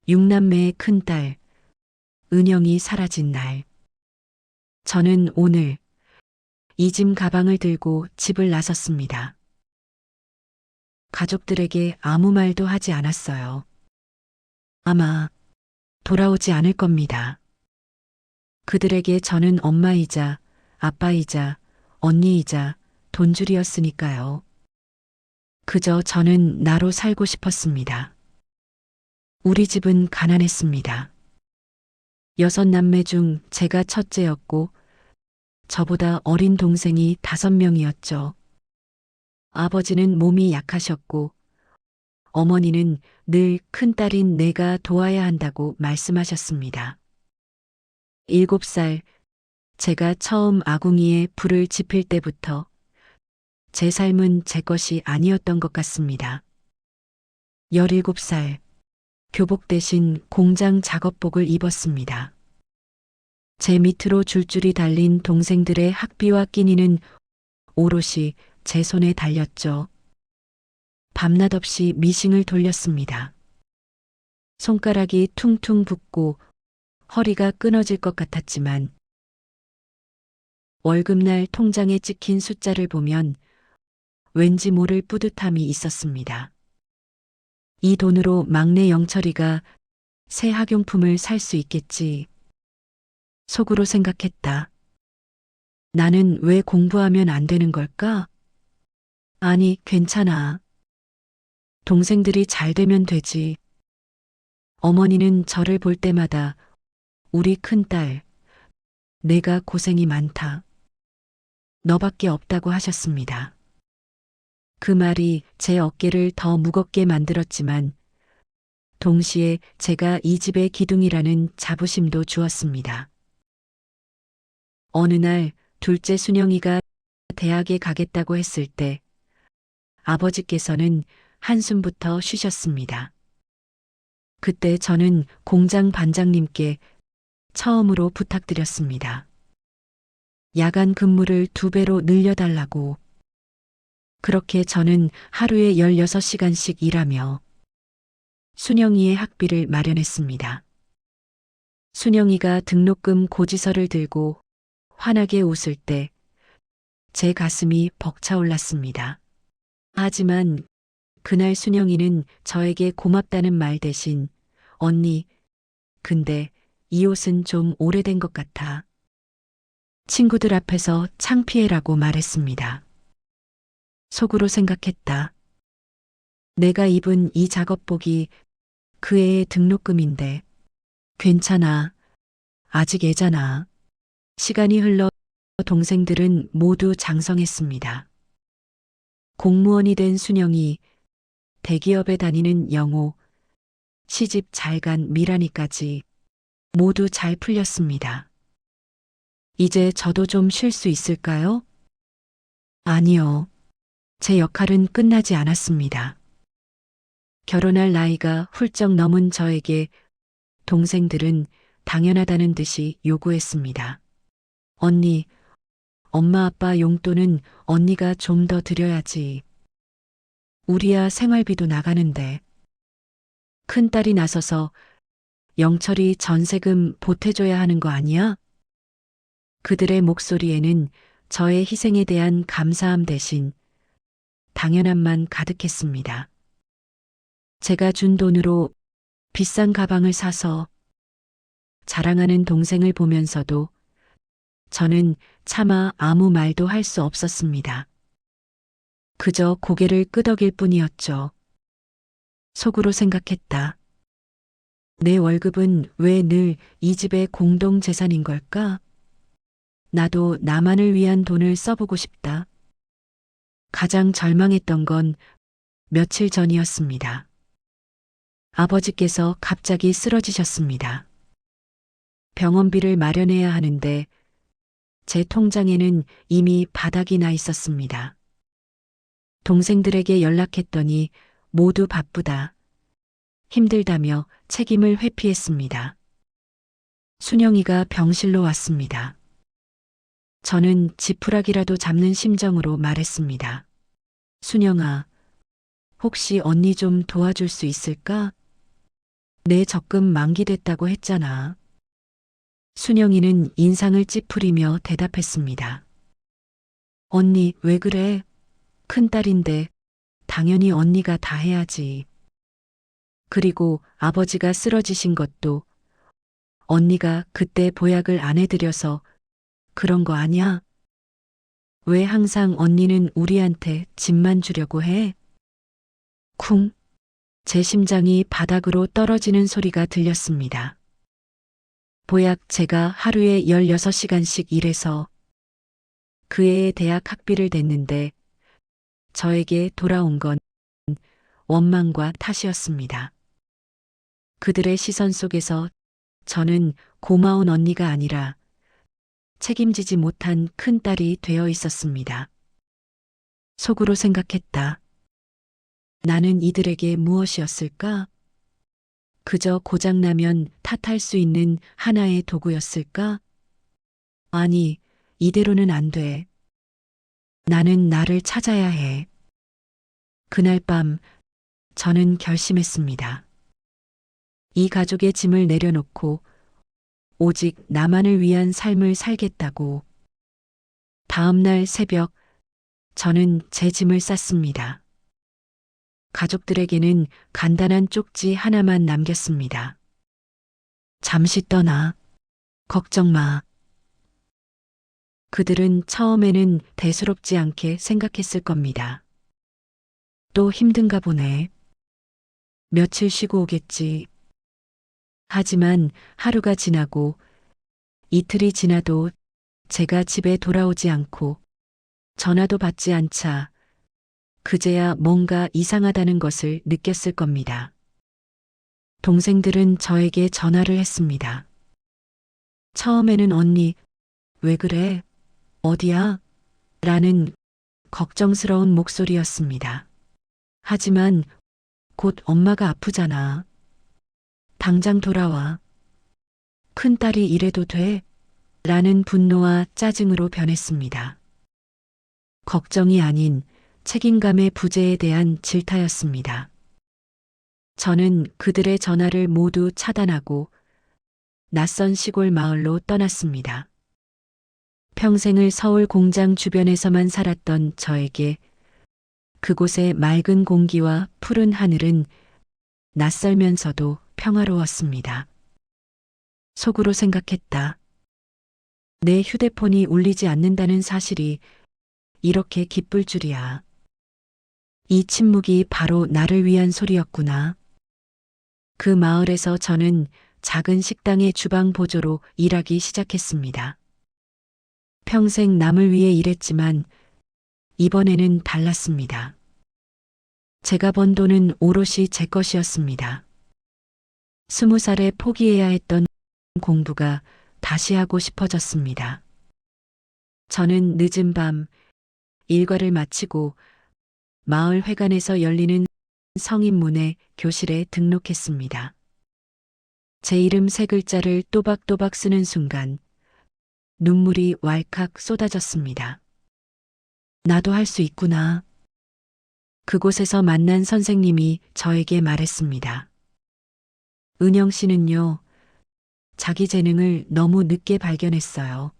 육남매의 큰딸, 은영이 사라진 날. 저는 오늘 이 짐 가방을 들고 집을 나섰습니다. 가족들에게 아무 말도 하지 않았어요. 아마 돌아오지 않을 겁니다. 그들에게 저는 엄마이자 아빠이자 언니이자 돈줄이었으니까요. 그저 저는 나로 살고 싶었습니다. 우리 집은 가난했습니다. 6남매 중 제가 첫째였고 저보다 어린 동생이 5명이었죠. 아버지는 몸이 약하셨고 어머니는 늘 큰딸인 내가 도와야 한다고 말씀하셨습니다. 7살 제가 처음 아궁이에 불을 지필 때부터 제 삶은 제 것이 아니었던 것 같습니다. 17살 교복 대신 공장 작업복을 입었습니다. 제 밑으로 줄줄이 달린 동생들의 학비와 끼니는 오롯이 제 손에 달렸죠. 밤낮 없이 미싱을 돌렸습니다. 손가락이 퉁퉁 붓고 허리가 끊어질 것 같았지만 월급날 통장에 찍힌 숫자를 보면 왠지 모를 뿌듯함이 있었습니다. 이 돈으로 막내 영철이가 새 학용품을 살 수 있겠지. 속으로 생각했다. 나는 왜 공부하면 안 되는 걸까? 아니, 괜찮아. 동생들이 잘 되면 되지. 어머니는 저를 볼 때마다 우리 큰딸, 내가 고생이 많다. 너밖에 없다고 하셨습니다. 그 말이 제 어깨를 더 무겁게 만들었지만 동시에 제가 이 집의 기둥이라는 자부심도 주었습니다. 어느 날 둘째 순영이가 대학에 가겠다고 했을 때 아버지께서는 한숨부터 쉬셨습니다. 그때 저는 공장 반장님께 처음으로 부탁드렸습니다. 야간 근무를 2배로 늘려달라고. 그렇게 저는 하루에 16시간씩 일하며 순영이의 학비를 마련했습니다. 순영이가 등록금 고지서를 들고 환하게 웃을 때 제 가슴이 벅차올랐습니다. 하지만 그날 순영이는 저에게 고맙다는 말 대신 언니, 근데 이 옷은 좀 오래된 것 같아. 친구들 앞에서 창피해라고 말했습니다. 속으로 생각했다. 내가 입은 이 작업복이 그 애의 등록금인데 괜찮아. 아직 애잖아. 시간이 흘러 동생들은 모두 장성했습니다. 공무원이 된 순영이, 대기업에 다니는 영호, 시집 잘 간 미란이까지 모두 잘 풀렸습니다. 이제 저도 좀 쉴 수 있을까요? 아니요. 제 역할은 끝나지 않았습니다. 결혼할 나이가 훌쩍 넘은 저에게 동생들은 당연하다는 듯이 요구했습니다. 언니, 엄마 아빠 용돈은 언니가 좀 더 드려야지. 우리야 생활비도 나가는데. 큰딸이 나서서 영철이 전세금 보태줘야 하는 거 아니야? 그들의 목소리에는 저의 희생에 대한 감사함 대신 당연함만 가득했습니다. 제가 준 돈으로 비싼 가방을 사서 자랑하는 동생을 보면서도 저는 차마 아무 말도 할 수 없었습니다. 그저 고개를 끄덕일 뿐이었죠. 속으로 생각했다. 내 월급은 왜 늘 이 집의 공동 재산인 걸까? 나도 나만을 위한 돈을 써보고 싶다. 가장 절망했던 건 며칠 전이었습니다. 아버지께서 갑자기 쓰러지셨습니다. 병원비를 마련해야 하는데 제 통장에는 이미 바닥이 나 있었습니다. 동생들에게 연락했더니 모두 바쁘다, 힘들다며 책임을 회피했습니다. 순영이가 병실로 왔습니다. 저는 지푸라기라도 잡는 심정으로 말했습니다. 순영아, 혹시 언니 좀 도와줄 수 있을까? 내 적금 만기됐다고 했잖아. 순영이는 인상을 찌푸리며 대답했습니다. 언니, 왜 그래? 큰딸인데 당연히 언니가 다 해야지. 그리고 아버지가 쓰러지신 것도 언니가 그때 보약을 안 해드려서 그런 거 아니야? 왜 항상 언니는 우리한테 집만 주려고 해? 쿵. 제 심장이 바닥으로 떨어지는 소리가 들렸습니다. 보약 제가 하루에 16시간씩 일해서 그 애의 대학 학비를 댔는데 저에게 돌아온 건 원망과 탓이었습니다. 그들의 시선 속에서 저는 고마운 언니가 아니라 책임지지 못한 큰딸이 되어 있었습니다. 속으로 생각했다. 나는 이들에게 무엇이었을까? 그저 고장나면 탓할 수 있는 하나의 도구였을까? 아니, 이대로는 안 돼. 나는 나를 찾아야 해. 그날 밤 저는 결심했습니다. 이 가족의 짐을 내려놓고 오직 나만을 위한 삶을 살겠다고. 다음 날 새벽 저는 제 짐을 쌌습니다. 가족들에게는 간단한 쪽지 하나만 남겼습니다. 잠시 떠나. 걱정 마. 그들은 처음에는 대수롭지 않게 생각했을 겁니다. 또 힘든가 보네. 며칠 쉬고 오겠지. 하지만 하루가 지나고 이틀이 지나도 제가 집에 돌아오지 않고 전화도 받지 않자 그제야 뭔가 이상하다는 것을 느꼈을 겁니다. 동생들은 저에게 전화를 했습니다. 처음에는 언니, 왜 그래? 어디야? 라는 걱정스러운 목소리였습니다. 하지만 곧 엄마가 아프잖아. 당장 돌아와. 큰딸이 이래도 돼? 라는 분노와 짜증으로 변했습니다. 걱정이 아닌 책임감의 부재에 대한 질타였습니다. 저는 그들의 전화를 모두 차단하고 낯선 시골 마을로 떠났습니다. 평생을 서울 공장 주변에서만 살았던 저에게 그곳의 맑은 공기와 푸른 하늘은 낯설면서도 평화로웠습니다. 속으로 생각했다. 내 휴대폰이 울리지 않는다는 사실이 이렇게 기쁠 줄이야. 이 침묵이 바로 나를 위한 소리였구나. 그 마을에서 저는 작은 식당의 주방 보조로 일하기 시작했습니다. 평생 남을 위해 일했지만 이번에는 달랐습니다. 제가 번 돈은 오롯이 제 것이었습니다. 20살에 포기해야 했던 공부가 다시 하고 싶어졌습니다. 저는 늦은 밤 일과를 마치고 마을 회관에서 열리는 성인문예 교실에 등록했습니다. 제 이름 세 글자를 또박또박 쓰는 순간 눈물이 왈칵 쏟아졌습니다. 나도 할 수 있구나. 그곳에서 만난 선생님이 저에게 말했습니다. 은영 씨는요, 자기 재능을 너무 늦게 발견했어요.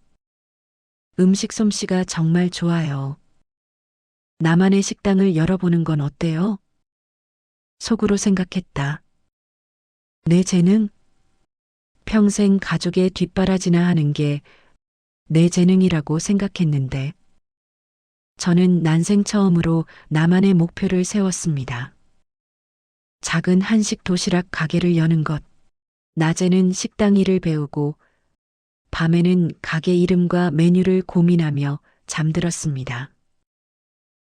음식 솜씨가 정말 좋아요. 나만의 식당을 열어보는 건 어때요? 속으로 생각했다. 내 재능? 평생 가족의 뒷바라지나 하는 게 내 재능이라고 생각했는데, 저는 난생 처음으로 나만의 목표를 세웠습니다. 작은 한식 도시락 가게를 여는 것. 낮에는 식당 일을 배우고 밤에는 가게 이름과 메뉴를 고민하며 잠들었습니다.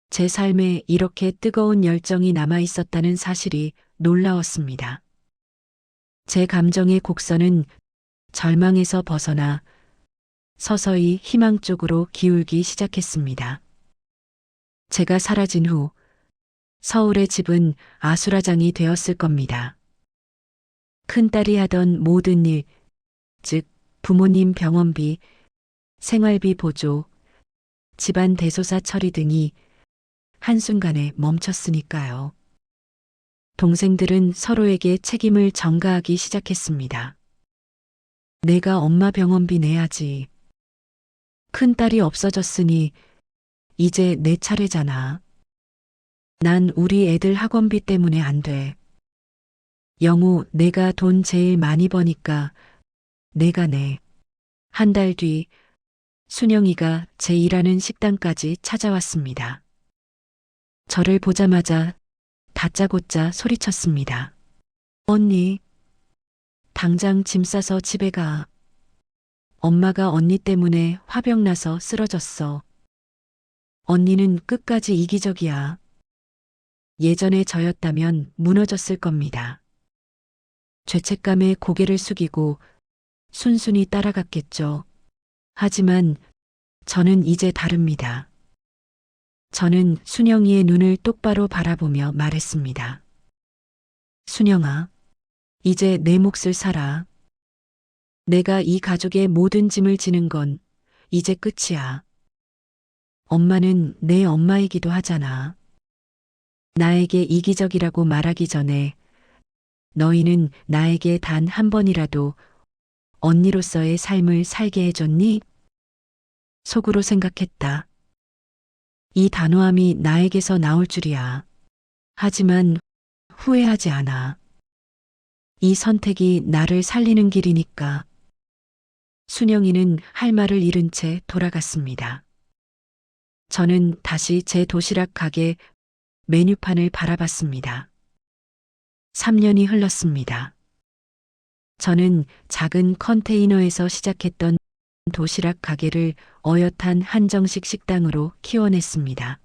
제 삶에 이렇게 뜨거운 열정이 남아 있었다는 사실이 놀라웠습니다. 제 감정의 곡선은 절망에서 벗어나 서서히 희망 쪽으로 기울기 시작했습니다. 제가 사라진 후 서울의 집은 아수라장이 되었을 겁니다. 큰딸이 하던 모든 일, 즉 부모님 병원비, 생활비 보조, 집안 대소사 처리 등이 한순간에 멈췄으니까요. 동생들은 서로에게 책임을 전가하기 시작했습니다. 내가 엄마 병원비 내야지. 큰딸이 없어졌으니 이제 내 차례잖아. 난 우리 애들 학원비 때문에 안 돼. 영우, 내가 돈 제일 많이 버니까 내가 내. 한 달 뒤 순영이가 제 일하는 식당까지 찾아왔습니다. 저를 보자마자 다짜고짜 소리쳤습니다. 언니, 당장 짐 싸서 집에 가. 엄마가 언니 때문에 화병 나서 쓰러졌어. 언니는 끝까지 이기적이야. 예전에 저였다면 무너졌을 겁니다. 죄책감에 고개를 숙이고 순순히 따라갔겠죠. 하지만 저는 이제 다릅니다. 저는 순영이의 눈을 똑바로 바라보며 말했습니다. 순영아, 이제 내 몫을 살아. 내가 이 가족의 모든 짐을 지는 건 이제 끝이야. 엄마는 내 엄마이기도 하잖아. 나에게 이기적이라고 말하기 전에 너희는 나에게 단 한 번이라도 언니로서의 삶을 살게 해줬니? 속으로 생각했다. 이 단호함이 나에게서 나올 줄이야. 하지만 후회하지 않아. 이 선택이 나를 살리는 길이니까. 순영이는 할 말을 잃은 채 돌아갔습니다. 저는 다시 제 도시락 가게 메뉴판을 바라봤습니다. 3년이 흘렀습니다. 저는 작은 컨테이너에서 시작했던 도시락 가게를 어엿한 한정식 식당으로 키워냈습니다.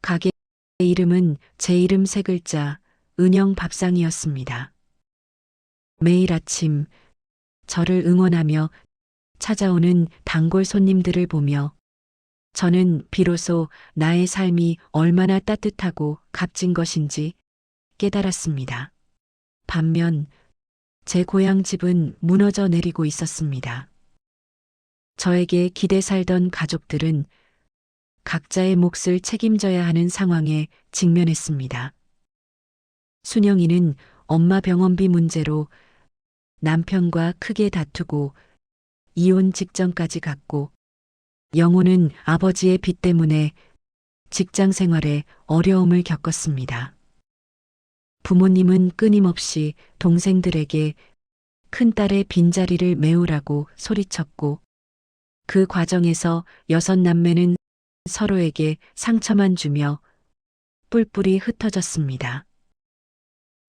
가게 이름은 제 이름 세 글자, 은영 밥상이었습니다. 매일 아침 저를 응원하며 찾아오는 단골 손님들을 보며 저는 비로소 나의 삶이 얼마나 따뜻하고 값진 것인지 깨달았습니다. 반면 제 고향 집은 무너져 내리고 있었습니다. 저에게 기대 살던 가족들은 각자의 몫을 책임져야 하는 상황에 직면했습니다. 순영이는 엄마 병원비 문제로 남편과 크게 다투고 이혼 직전까지 갔고, 영호는 아버지의 빚 때문에 직장 생활에 어려움을 겪었습니다. 부모님은 끊임없이 동생들에게 큰딸의 빈자리를 메우라고 소리쳤고, 그 과정에서 6남매는 서로에게 상처만 주며 뿔뿔이 흩어졌습니다.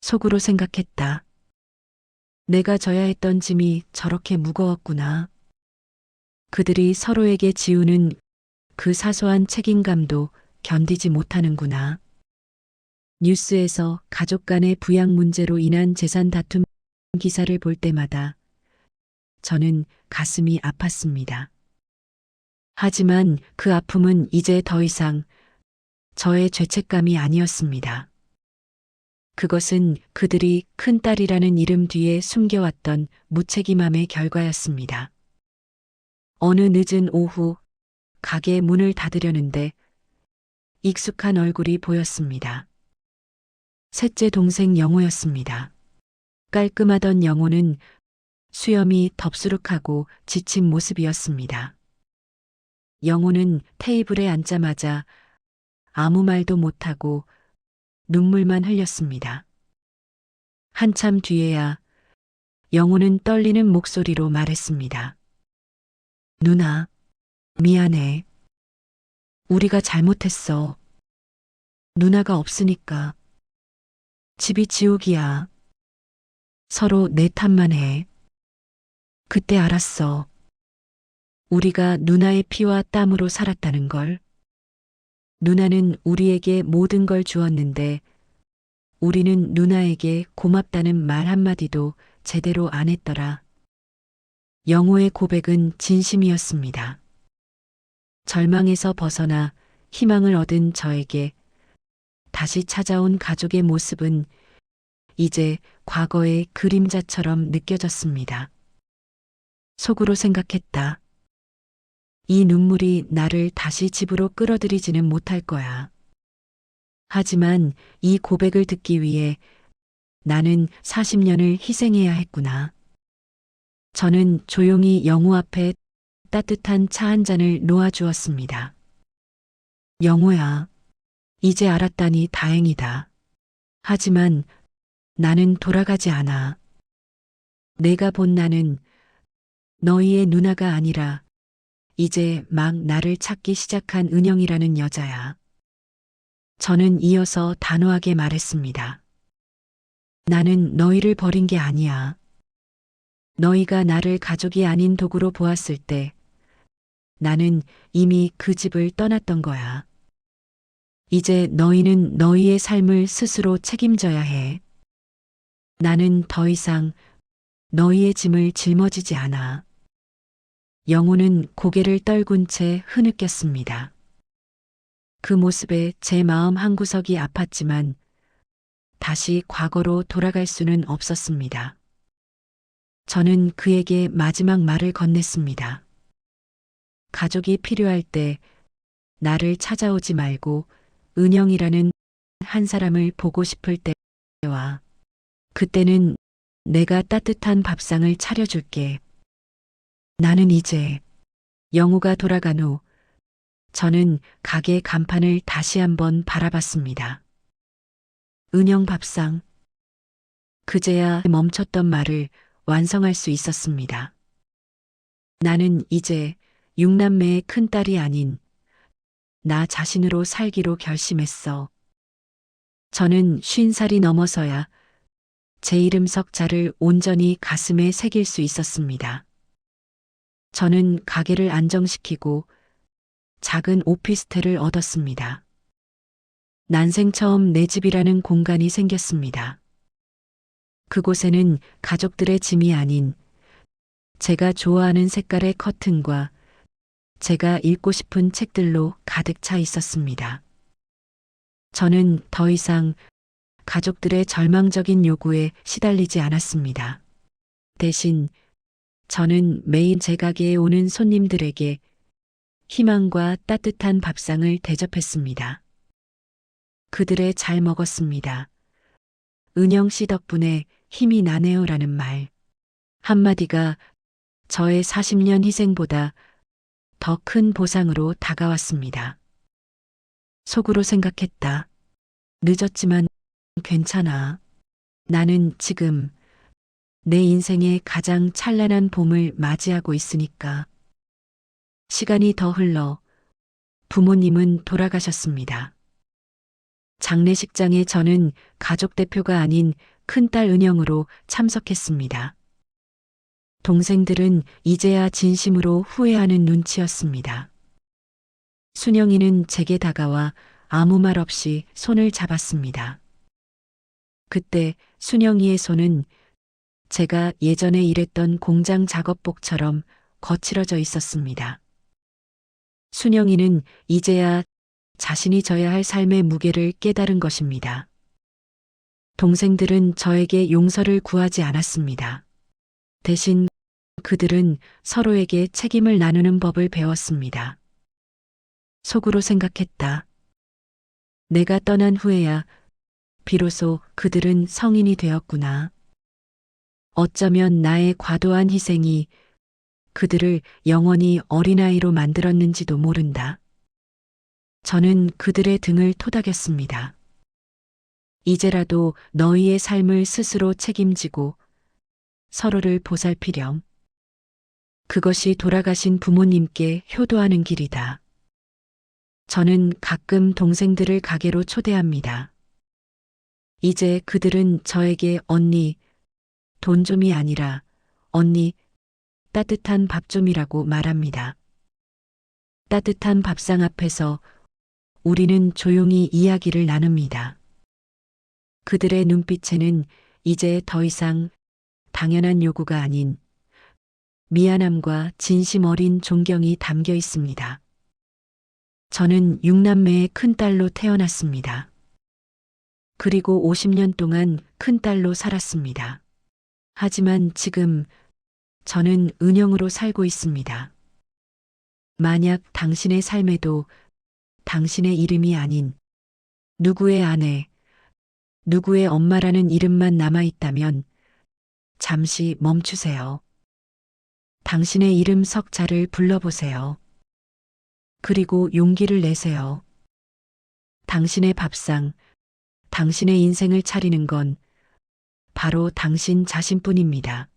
속으로 생각했다. 내가 져야 했던 짐이 저렇게 무거웠구나. 그들이 서로에게 지우는 그 사소한 책임감도 견디지 못하는구나. 뉴스에서 가족 간의 부양 문제로 인한 재산 다툼 기사를 볼 때마다 저는 가슴이 아팠습니다. 하지만 그 아픔은 이제 더 이상 저의 죄책감이 아니었습니다. 그것은 그들이 큰딸이라는 이름 뒤에 숨겨왔던 무책임함의 결과였습니다. 어느 늦은 오후 가게 문을 닫으려는데 익숙한 얼굴이 보였습니다. 셋째 동생 영호였습니다. 깔끔하던 영호는 수염이 덥수룩하고 지친 모습이었습니다. 영호는 테이블에 앉자마자 아무 말도 못하고 눈물만 흘렸습니다. 한참 뒤에야 영호는 떨리는 목소리로 말했습니다. 누나, 미안해. 우리가 잘못했어. 누나가 없으니까. 집이 지옥이야. 서로 내 탓만 해. 그때 알았어. 우리가 누나의 피와 땀으로 살았다는 걸. 누나는 우리에게 모든 걸 주었는데 우리는 누나에게 고맙다는 말 한마디도 제대로 안 했더라. 영호의 고백은 진심이었습니다. 절망에서 벗어나 희망을 얻은 저에게 다시 찾아온 가족의 모습은 이제 과거의 그림자처럼 느껴졌습니다. 속으로 생각했다. 이 눈물이 나를 다시 집으로 끌어들이지는 못할 거야. 하지만 이 고백을 듣기 위해 나는 40년을 희생해야 했구나. 저는 조용히 영우 앞에 따뜻한 차 한 잔을 놓아주었습니다. 영우야, 이제 알았다니 다행이다. 하지만 나는 돌아가지 않아. 내가 본 나는 너희의 누나가 아니라 이제 막 나를 찾기 시작한 은영이라는 여자야. 저는 이어서 단호하게 말했습니다. 나는 너희를 버린 게 아니야. 너희가 나를 가족이 아닌 도구로 보았을 때 나는 이미 그 집을 떠났던 거야. 이제 너희는 너희의 삶을 스스로 책임져야 해. 나는 더 이상 너희의 짐을 짊어지지 않아. 영우는 고개를 떨군 채 흐느꼈습니다. 그 모습에 제 마음 한구석이 아팠지만 다시 과거로 돌아갈 수는 없었습니다. 저는 그에게 마지막 말을 건넸습니다. 가족이 필요할 때 나를 찾아오지 말고 은영이라는 한 사람을 보고 싶을 때와 그때는 내가 따뜻한 밥상을 차려줄게. 나는 이제 영우가 돌아간 후 저는 가게 간판을 다시 한번 바라봤습니다. 은영 밥상. 그제야 멈췄던 말을 완성할 수 있었습니다. 나는 이제 6남매의 큰딸이 아닌 나 자신으로 살기로 결심했어. 저는 50살이 넘어서야 제 이름 석자를 온전히 가슴에 새길 수 있었습니다. 저는 가게를 안정시키고 작은 오피스텔을 얻었습니다. 난생 처음 내 집이라는 공간이 생겼습니다. 그곳에는 가족들의 짐이 아닌 제가 좋아하는 색깔의 커튼과 제가 읽고 싶은 책들로 가득 차 있었습니다. 저는 더 이상 가족들의 절망적인 요구에 시달리지 않았습니다. 대신 저는 매일 제 가게에 오는 손님들에게 희망과 따뜻한 밥상을 대접했습니다. 그들의 잘 먹었습니다. 은영 씨 덕분에 힘이 나네요라는 말. 한마디가 저의 40년 희생보다 더 큰 보상으로 다가왔습니다. 속으로 생각했다. 늦었지만 괜찮아. 나는 지금 내 인생의 가장 찬란한 봄을 맞이하고 있으니까. 시간이 더 흘러 부모님은 돌아가셨습니다. 장례식장에 저는 가족 대표가 아닌 큰딸 은영으로 참석했습니다. 동생들은 이제야 진심으로 후회하는 눈치였습니다. 순영이는 제게 다가와 아무 말 없이 손을 잡았습니다. 그때 순영이의 손은 제가 예전에 일했던 공장 작업복처럼 거칠어져 있었습니다. 순영이는 이제야 자신이 져야 할 삶의 무게를 깨달은 것입니다. 동생들은 저에게 용서를 구하지 않았습니다. 대신 그들은 서로에게 책임을 나누는 법을 배웠습니다. 속으로 생각했다. 내가 떠난 후에야 비로소 그들은 성인이 되었구나. 어쩌면 나의 과도한 희생이 그들을 영원히 어린아이로 만들었는지도 모른다. 저는 그들의 등을 토닥였습니다. 이제라도 너희의 삶을 스스로 책임지고 서로를 보살피렴. 그것이 돌아가신 부모님께 효도하는 길이다. 저는 가끔 동생들을 가게로 초대합니다. 이제 그들은 저에게 언니, 돈 좀이 아니라 언니, 따뜻한 밥 좀이라고 말합니다. 따뜻한 밥상 앞에서 우리는 조용히 이야기를 나눕니다. 그들의 눈빛에는 이제 더 이상 당연한 요구가 아닌 미안함과 진심 어린 존경이 담겨 있습니다. 저는 6남매의 큰딸로 태어났습니다. 그리고 50년 동안 큰딸로 살았습니다. 하지만 지금 저는 은영으로 살고 있습니다. 만약 당신의 삶에도 당신의 이름이 아닌 누구의 아내, 누구의 엄마라는 이름만 남아있다면 잠시 멈추세요. 당신의 이름 석자를 불러보세요. 그리고 용기를 내세요. 당신의 밥상, 당신의 인생을 차리는 건 바로 당신 자신뿐입니다.